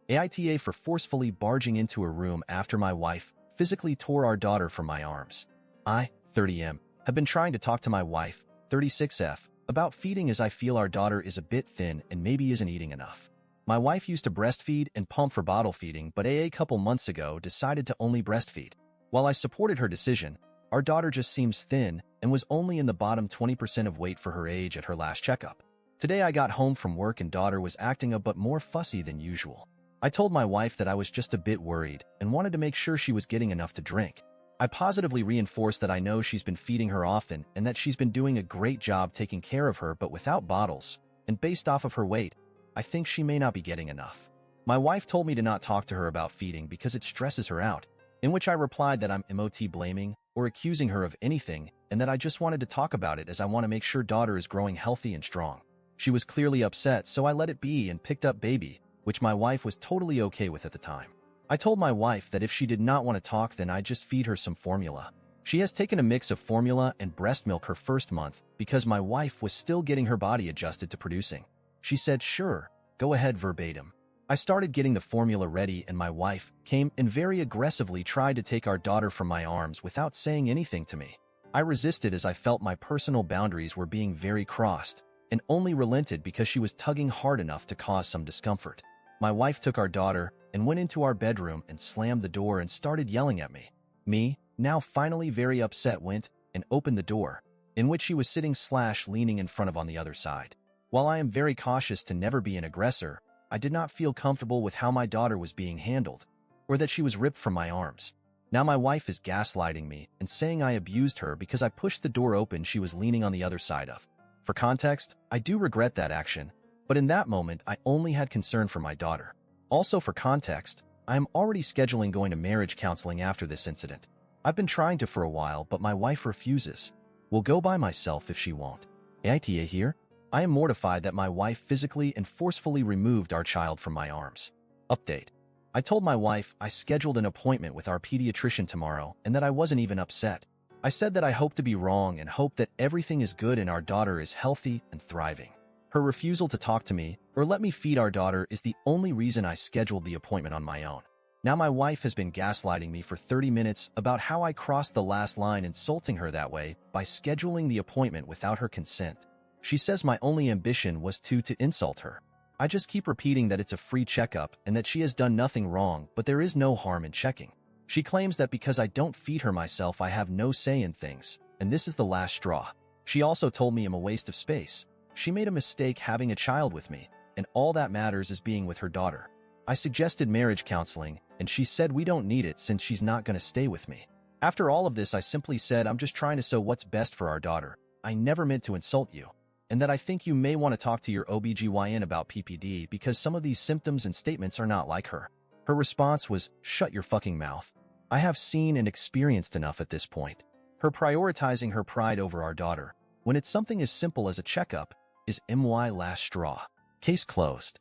AITA for forcefully barging into her room after my wife physically tore our daughter from my arms. I, 30M, have been trying to talk to my wife, 36F, about feeding as I feel our daughter is a bit thin and maybe isn't eating enough. My wife used to breastfeed and pump for bottle feeding, but a couple months ago decided to only breastfeed. While I supported her decision, our daughter just seems thin and was only in the bottom 20% of weight for her age at her last checkup. Today I got home from work and daughter was acting a bit more fussy than usual. I told my wife that I was just a bit worried and wanted to make sure she was getting enough to drink. I positively reinforced that I know she's been feeding her often and that she's been doing a great job taking care of her but without bottles, and based off of her weight, I think she may not be getting enough. My wife told me to not talk to her about feeding because it stresses her out, in which I replied that I'm not blaming or accusing her of anything and that I just wanted to talk about it as I want to make sure daughter is growing healthy and strong. She was clearly upset, so I let it be and picked up baby, which my wife was totally okay with at the time. I told my wife that if she did not want to talk, then I'd just feed her some formula. She has taken a mix of formula and breast milk her first month because my wife was still getting her body adjusted to producing. She said, "Sure, go ahead," verbatim. I started getting the formula ready and my wife came and very aggressively tried to take our daughter from my arms without saying anything to me. I resisted as I felt my personal boundaries were being very crossed and only relented because she was tugging hard enough to cause some discomfort. My wife took our daughter and went into our bedroom and slammed the door and started yelling at me. Me, now finally very upset, went and opened the door, in which she was sitting/leaning in front of on the other side. While I am very cautious to never be an aggressor, I did not feel comfortable with how my daughter was being handled, or that she was ripped from my arms. Now my wife is gaslighting me and saying I abused her because I pushed the door open she was leaning on the other side of. For context, I do regret that action, but in that moment I only had concern for my daughter. Also for context, I am already scheduling going to marriage counseling after this incident. I've been trying to for a while, but my wife refuses. Will go by myself if she won't. AITA here? I am mortified that my wife physically and forcefully removed our child from my arms. Update. I told my wife I scheduled an appointment with our pediatrician tomorrow and that I wasn't even upset. I said that I hope to be wrong and hope that everything is good and our daughter is healthy and thriving. Her refusal to talk to me or let me feed our daughter is the only reason I scheduled the appointment on my own. Now my wife has been gaslighting me for 30 minutes about how I crossed the last line, insulting her that way by scheduling the appointment without her consent. She says my only ambition was to insult her. I just keep repeating that it's a free checkup and that she has done nothing wrong, but there is no harm in checking. She claims that because I don't feed her myself, I have no say in things, and this is the last straw. She also told me I'm a waste of space. She made a mistake having a child with me, and all that matters is being with her daughter. I suggested marriage counseling, and she said we don't need it since she's not going to stay with me. After all of this, I simply said I'm just trying to know what's best for our daughter. I never meant to insult you, and that I think you may want to talk to your OBGYN about PPD because some of these symptoms and statements are not like her. Her response was, "Shut your fucking mouth. I have seen and experienced enough at this point." Her prioritizing her pride over our daughter, when it's something as simple as a checkup, is my last straw. Case closed.